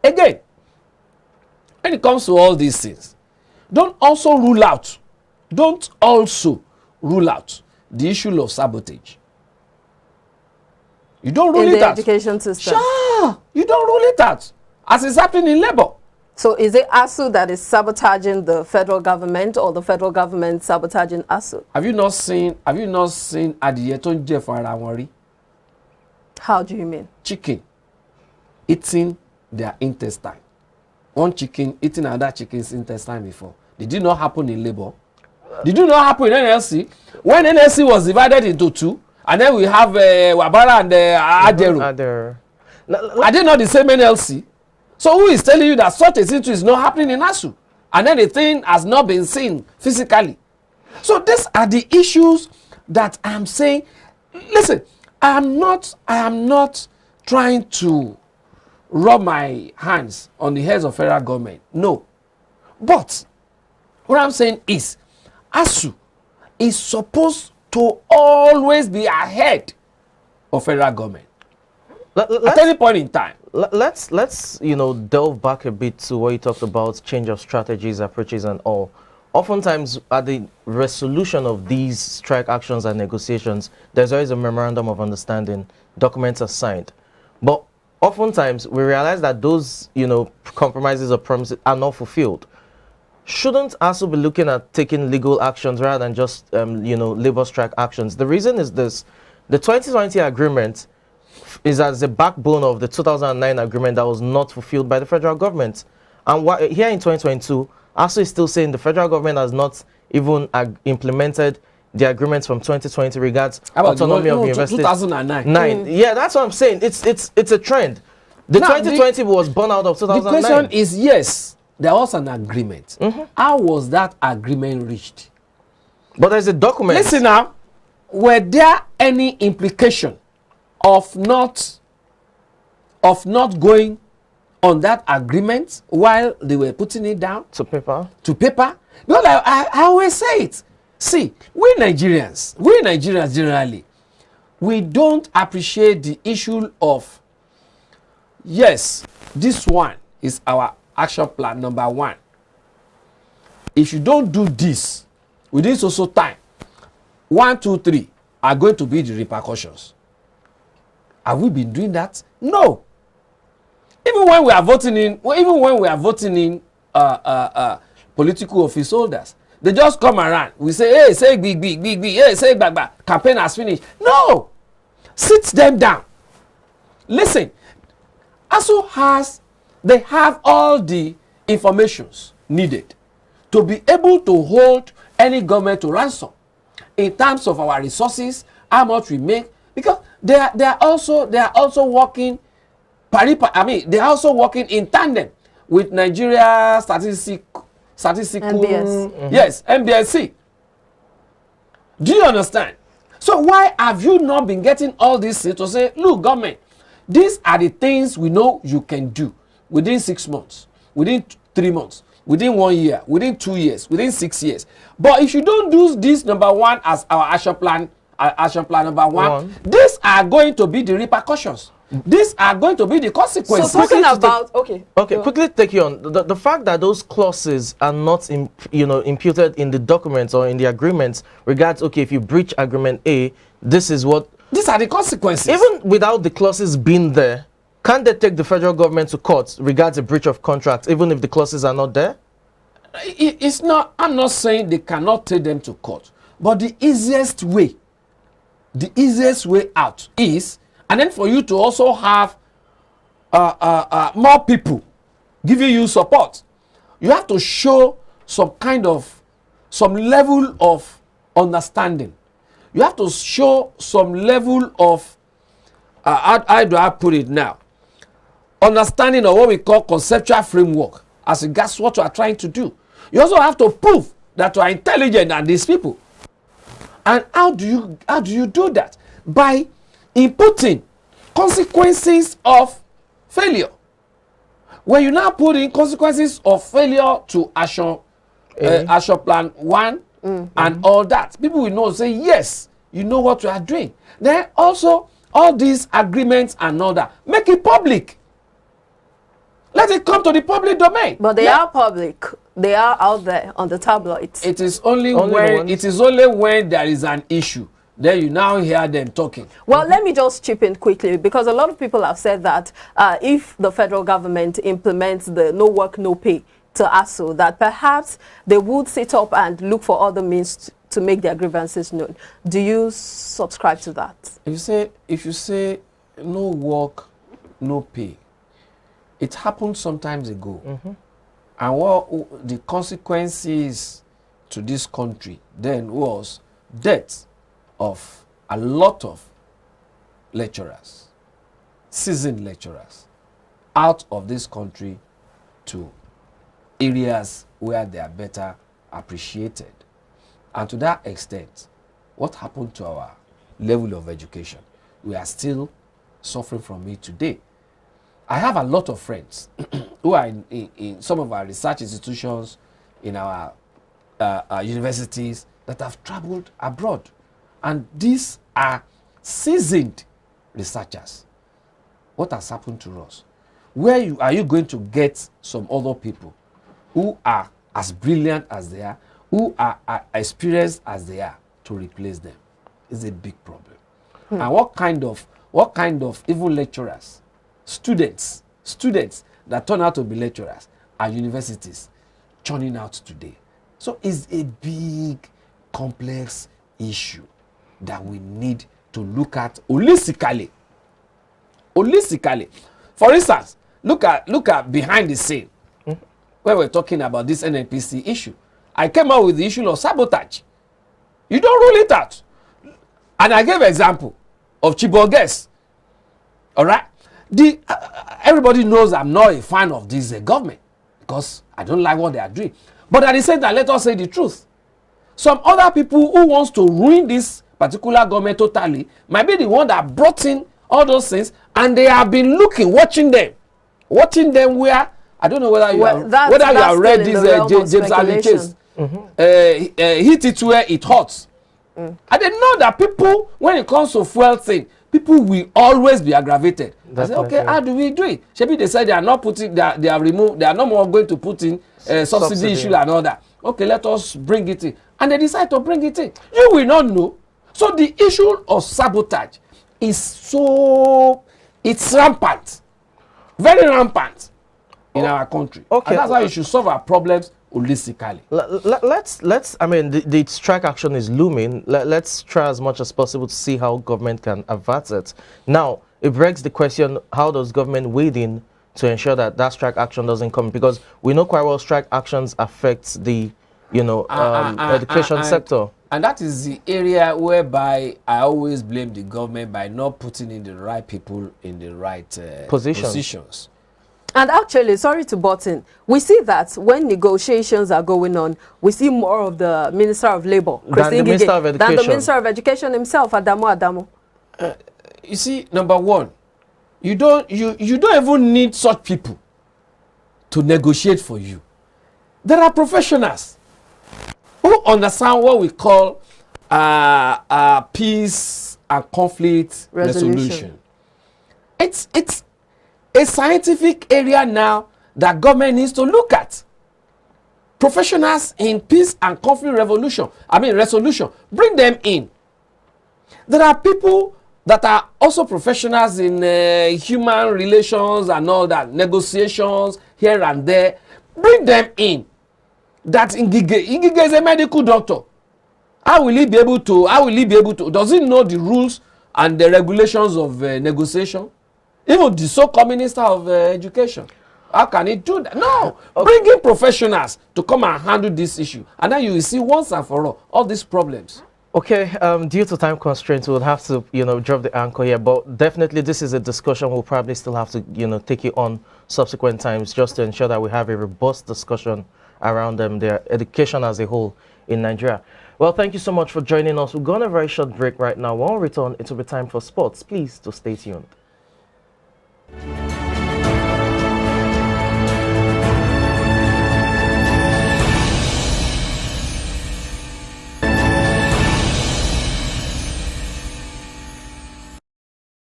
Again, when it comes to all these things, don't also rule out the issue of sabotage. You don't rule it out. In the education system. Sure, you don't rule it out, as is happening in labor. So is it ASUU that is sabotaging the federal government, or the federal government sabotaging ASUU? Have you not seen adìyẹ tó ń jẹ fún ara wọn rí? How do you mean? Chicken eating their intestine. One chicken eating another chicken's intestine before. Did it not happen in labor? Did it not happen in NLC? When NLC was divided into two, and then we have Wabara and Aderu. Are they not the same NLC? So who is telling you that such a situation is not happening in ASUU? And then the thing has not been seen physically. So these are the issues that I'm saying. Listen, I am not trying to rub my hands on the heads of federal government. No. But what I'm saying is, ASUU is supposed to always be ahead of federal government at any point in time. Let's delve back a bit to what you talked about, change of strategies, approaches, and all. Oftentimes, at the resolution of these strike actions and negotiations, there's always a memorandum of understanding. Documents are signed, but oftentimes we realize that those compromises or promises are not fulfilled. Shouldn't ASUU be looking at taking legal actions rather than just labor strike actions? The reason is this: the 2020 agreement is as the backbone of the 2009 agreement that was not fulfilled by the federal government. And here in 2022, ASUU is still saying the federal government has not even implemented the agreements from 2020 regards autonomy of universities. 2009. Yeah, that's what I'm saying. It's a trend. The 2020 was born out of 2009. The question is, yes, there was an agreement. How was that agreement reached? But there's a document. Listen now, were there any implication of not going on that agreement while they were putting it down to paper? Because I always say it. See, we Nigerians generally, we don't appreciate the issue of, yes, this one is our action plan number 1. If you don't do this within so time, 1, 2, 3 are going to be the repercussions. Have we been doing that? No. Even when we are voting in political office holders, they just come around. We say, hey, say big, hey, say bag. Campaign has finished. No. Sit them down. Listen. ASUU they have all the informations needed to be able to hold any government to ransom in terms of our resources, how much we make, because they are also working they are also working in tandem with Nigeria statistical NBS. Yes, NBSC. Do you understand? So why have you not been getting all this to say, look, government, these are the things we know you can do within 6 months, within 3 months, within 1 year, within 2 years, within 6 years. But if you don't do this number 1 as our action plan number 1, these are going to be the repercussions. These are going to be the consequences. So talking about quickly take you on the fact that those clauses are not imputed in the documents or in the agreements regards, okay, if you breach agreement A, these are the consequences. Even without the clauses being there, can't they take the federal government to court regards a breach of contract, even if the clauses are not there? It's not. I'm not saying they cannot take them to court, but the easiest way out is, and then for you to also have more people giving you support, you have to show some level of understanding. You have to show some level of how do I put it now? Understanding of what we call conceptual framework as regards what you are trying to do. You also have to prove that you are intelligent than these people. And how do you do that? By inputting consequences of failure. When you now put in consequences of failure to action plan 1 and all that, people will know, say, yes, you know what you are doing. Then also all these agreements and all that, make it public. Let let it come to the public domain. But they are public. They are out there on the tabloids. It is only when there is an issue, then you now hear them talking. Well, let me just chip in quickly, because a lot of people have said that if the federal government implements the no work, no pay to ASUU, that perhaps they would sit up and look for other means to make their grievances known. Do you subscribe to that? If you say no work, no pay, it happened some times ago. And what the consequences to this country then was death of a lot of lecturers, seasoned lecturers, out of this country to areas where they are better appreciated. And to that extent, what happened to our level of education? We are still suffering from it today. I have a lot of friends who are in some of our research institutions, in our universities, that have traveled abroad. And these are seasoned researchers. What has happened to us? Where are you going to get some other people who are as brilliant as they are, who are experienced as they are, to replace them? It's a big problem. And what kind of even lecturers, students that turn out to be lecturers at universities churning out today? So it's a big, complex issue that we need to look at holistically. For instance, look at behind the scene, where we're talking about this NNPC issue. I came out with the issue of sabotage. You don't rule it out. And I gave an example of Chiboges. All right? Everybody knows I'm not a fan of this government, because I don't like what they are doing. But at the same time, let us say the truth. Some other people who wants to ruin this particular government totally might be the one that brought in all those things, and they have been watching them where, I don't know whether you have read this James Ali case. Hit it where it hurts. And they know that people, when it comes to fuel thing, people will always be aggravated. I say, okay, how do we do it? Maybe they said they are not putting, they are removed, they are no more going to put in subsidy issue and all that. Okay, let us bring it in. And they decide to bring it in. You will not know. So the issue of sabotage is it's rampant. Very rampant in our country. Okay. And that's why you should solve our problems holistically. Let's I mean, the strike action is looming. Let's try as much as possible to see how government can avert it. Now, it begs the question, how does government wade in to ensure that strike action doesn't come? Because we know quite well strike actions affect the, education sector. And that is the area whereby I always blame the government by not putting in the right people in the right positions. And actually, sorry to butt in, we see that when negotiations are going on, we see more of the Minister of Labor, than the Minister of Education, than the Minister of Education himself, Adamu. You see, number one, you don't even need such people to negotiate for you. There are professionals who understand what we call peace and conflict resolution. It's a scientific area now that government needs to look at. Professionals in peace and conflict resolution, bring them in. There are people that are also professionals in human relations and all that, negotiations here and there. Bring them in. That Ngige is a medical doctor. How will he be able to, does he know the rules and the regulations of negotiation? Even the so-called Minister of Education. How can he do that? No. Okay. Bring in professionals to come and handle this issue. And then you will see once and for all these problems. Okay, due to time constraints, we'll have to, drop the anchor here. But definitely this is a discussion we'll probably still have to, take it on subsequent times, just to ensure that we have a robust discussion around their education as a whole in Nigeria. Well, thank you so much for joining us. We're going on a very short break right now. When we return, it will be time for sports. Please to stay tuned.